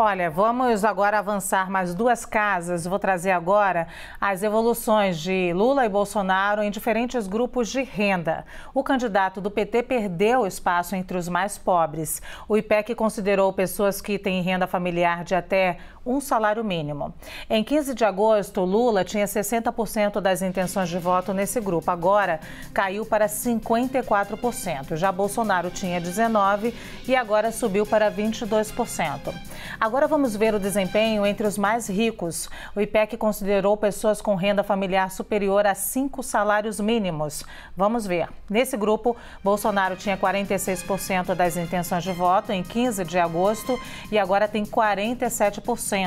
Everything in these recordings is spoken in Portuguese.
Olha, vamos agora avançar mais duas casas. Vou trazer agora as evoluções de Lula e Bolsonaro em diferentes grupos de renda. O candidato do PT perdeu espaço entre os mais pobres. O IPEC considerou pessoas que têm renda familiar de até um salário mínimo. Em 15 de agosto, Lula tinha 60% das intenções de voto nesse grupo. Agora caiu para 54%. Já Bolsonaro tinha 19% e agora subiu para 22%. Agora vamos ver o desempenho entre os mais ricos. O IPEC considerou pessoas com renda familiar superior a 5 salários mínimos. Vamos ver. Nesse grupo, Bolsonaro tinha 46% das intenções de voto em 15 de agosto e agora tem 47%.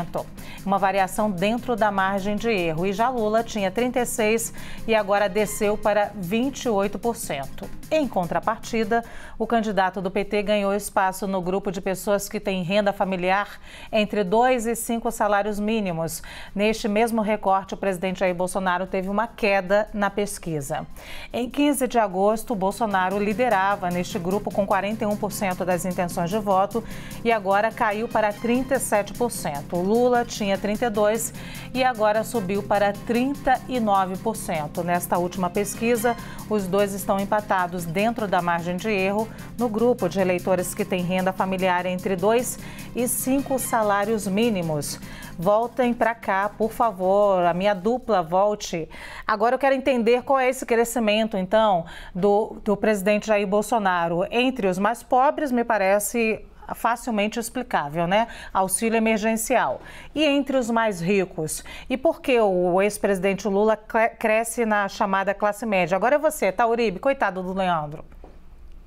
Uma variação dentro da margem de erro. E já Lula tinha 36% e agora desceu para 28%. Em contrapartida, o candidato do PT ganhou espaço no grupo de pessoas que têm renda familiar entre 2 e 5 salários mínimos. Neste mesmo recorte, o presidente Jair Bolsonaro teve uma queda na pesquisa. Em 15 de agosto, Bolsonaro liderava neste grupo com 41% das intenções de voto e agora caiu para 37%. O Lula tinha 32% e agora subiu para 39%. Nesta última pesquisa, os dois estão empatados dentro da margem de erro no grupo de eleitores que têm renda familiar entre 2 e 5 salários mínimos. Voltem para cá, por favor, a minha dupla volte. Agora eu quero entender qual é esse crescimento, então, do presidente Jair Bolsonaro. Entre os mais pobres, me parece facilmente explicável, né? Auxílio emergencial. E entre os mais ricos? E por que o ex-presidente Lula cresce na chamada classe média? Agora é você, Tauribe, coitado do Leandro.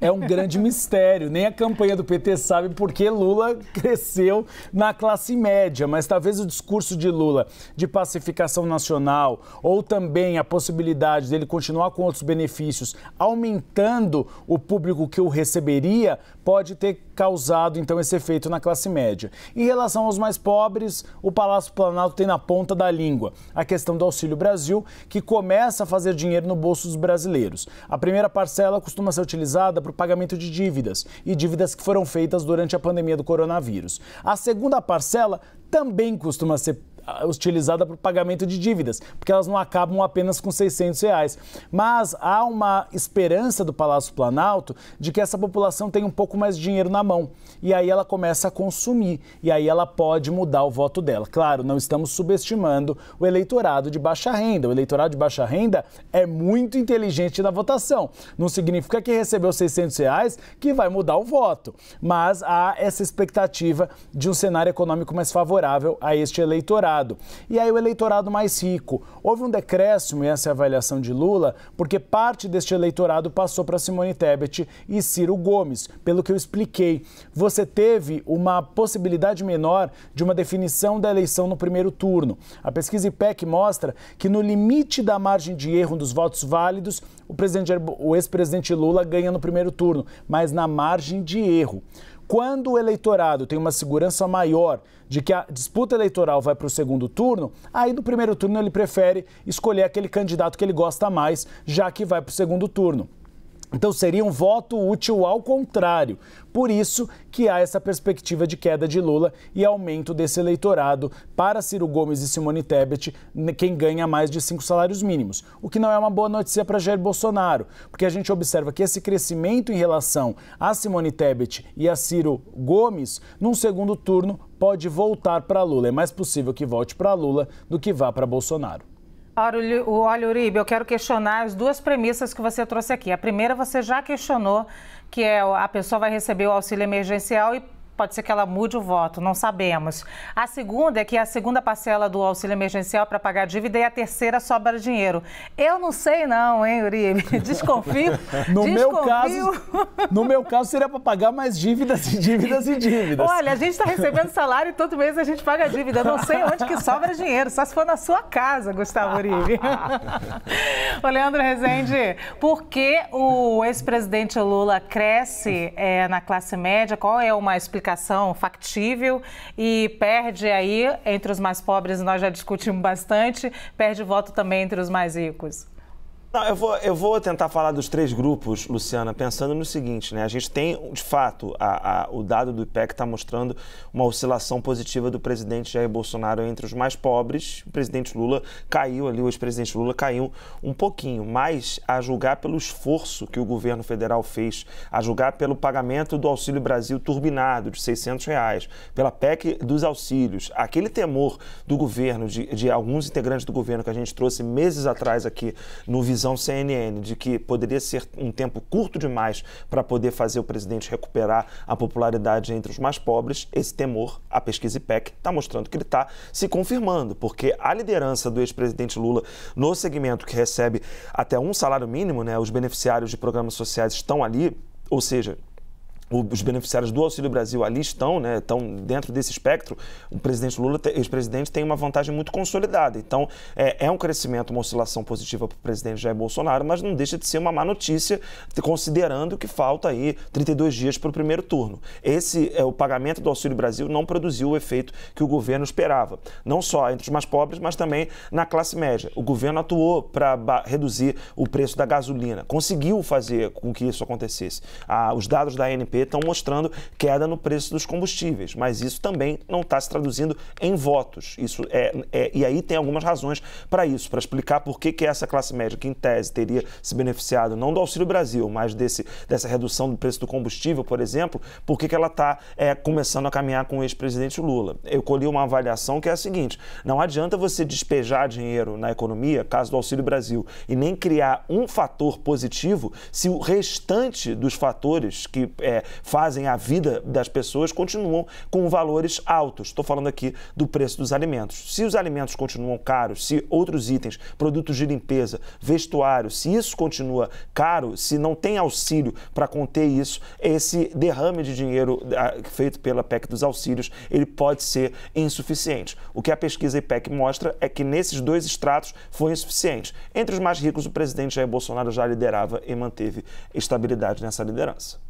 É um grande mistério, nem a campanha do PT sabe por que Lula cresceu na classe média, mas talvez o discurso de Lula de pacificação nacional ou também a possibilidade dele continuar com outros benefícios, aumentando o público que o receberia, pode ter causado então esse efeito na classe média. Em relação aos mais pobres, o Palácio Planalto tem na ponta da língua a questão do Auxílio Brasil, que começa a fazer dinheiro no bolso dos brasileiros. A primeira parcela costuma ser utilizada para o pagamento de dívidas e dívidas que foram feitas durante a pandemia do coronavírus. A segunda parcela também costuma ser utilizada para o pagamento de dívidas, porque elas não acabam apenas com R$600. Mas há uma esperança do Palácio Planalto de que essa população tenha um pouco mais de dinheiro na mão. E aí ela começa a consumir, e aí ela pode mudar o voto dela. Claro, não estamos subestimando o eleitorado de baixa renda. O eleitorado de baixa renda é muito inteligente na votação. Não significa que recebeu R$600 que vai mudar o voto. Mas há essa expectativa de um cenário econômico mais favorável a este eleitorado. E aí o eleitorado mais rico. Houve um decréscimo, e essa é a avaliação de Lula, porque parte deste eleitorado passou para Simone Tebet e Ciro Gomes. Pelo que eu expliquei, você teve uma possibilidade menor de uma definição da eleição no primeiro turno. A pesquisa IPEC mostra que no limite da margem de erro dos votos válidos, o ex-presidente Lula ganha no primeiro turno, mas na margem de erro. Quando o eleitorado tem uma segurança maior de que a disputa eleitoral vai para o segundo turno, aí no primeiro turno ele prefere escolher aquele candidato que ele gosta mais, já que vai para o segundo turno. Então seria um voto útil ao contrário. Por isso que há essa perspectiva de queda de Lula e aumento desse eleitorado para Ciro Gomes e Simone Tebet, quem ganha mais de 5 salários mínimos. O que não é uma boa notícia para Jair Bolsonaro, porque a gente observa que esse crescimento em relação a Simone Tebet e a Ciro Gomes, num segundo turno, pode voltar para Lula. É mais possível que volte para Lula do que vá para Bolsonaro. Olha, Uribe, eu quero questionar as duas premissas que você trouxe aqui. A primeira você já questionou, que é a pessoa vai receber o auxílio emergencial e pode ser que ela mude o voto, não sabemos. A segunda é que a segunda parcela do auxílio emergencial para pagar a dívida e a terceira sobra dinheiro. Eu não sei não, hein, Uribe? Desconfio. No meu caso, seria para pagar mais dívidas e dívidas e dívidas. Olha, a gente está recebendo salário e todo mês a gente paga a dívida. Eu não sei onde que sobra dinheiro, só se for na sua casa, Gustavo Uribe. Ô, Leandro Rezende, por que o ex-presidente Lula cresce na classe média? Qual é uma explicação factível e perde aí entre os mais pobres, nós já discutimos bastante, perde voto também entre os mais ricos? Não, eu vou tentar falar dos 3 grupos, Luciana, pensando no seguinte, né? A gente tem, de fato, o dado do IPEC está mostrando uma oscilação positiva do presidente Jair Bolsonaro entre os mais pobres. O presidente Lula caiu ali, o ex-presidente Lula caiu um pouquinho, mas a julgar pelo esforço que o governo federal fez, a julgar pelo pagamento do Auxílio Brasil turbinado de R$600, pela PEC dos auxílios, aquele temor do governo, de alguns integrantes do governo que a gente trouxe meses atrás aqui no Visão CNN, de que poderia ser um tempo curto demais para poder fazer o presidente recuperar a popularidade entre os mais pobres, esse temor, a pesquisa IPEC, está mostrando que ele está se confirmando, porque a liderança do ex-presidente Lula no segmento que recebe até um salário mínimo, né, os beneficiários de programas sociais estão ali, ou seja, os beneficiários do Auxílio Brasil ali estão, né, estão dentro desse espectro. O presidente Lula, ex-presidente, tem uma vantagem muito consolidada. Então, é um crescimento, uma oscilação positiva para o presidente Jair Bolsonaro, mas não deixa de ser uma má notícia, considerando que falta aí 32 dias para o primeiro turno. O pagamento do Auxílio Brasil não produziu o efeito que o governo esperava. Não só entre os mais pobres, mas também na classe média. O governo atuou para reduzir o preço da gasolina, conseguiu fazer com que isso acontecesse. Os dados da ANP estão mostrando queda no preço dos combustíveis, mas isso também não está se traduzindo em votos. E aí tem algumas razões para isso, para explicar por que essa classe média, que em tese teria se beneficiado não do Auxílio Brasil, mas dessa redução do preço do combustível, por exemplo, por que ela está começando a caminhar com o ex-presidente Lula. Eu colhi uma avaliação que é a seguinte: não adianta você despejar dinheiro na economia, caso do Auxílio Brasil, e nem criar um fator positivo se o restante dos fatores que fazem a vida das pessoas continuam com valores altos. Estou falando aqui do preço dos alimentos. Se os alimentos continuam caros, se outros itens, produtos de limpeza, vestuário, se isso continua caro, se não tem auxílio para conter isso, esse derrame de dinheiro feito pela PEC dos auxílios, ele pode ser insuficiente. O que a pesquisa IPEC mostra é que nesses 2 estratos foi insuficiente. Entre os mais ricos, o presidente Jair Bolsonaro já liderava e manteve estabilidade nessa liderança.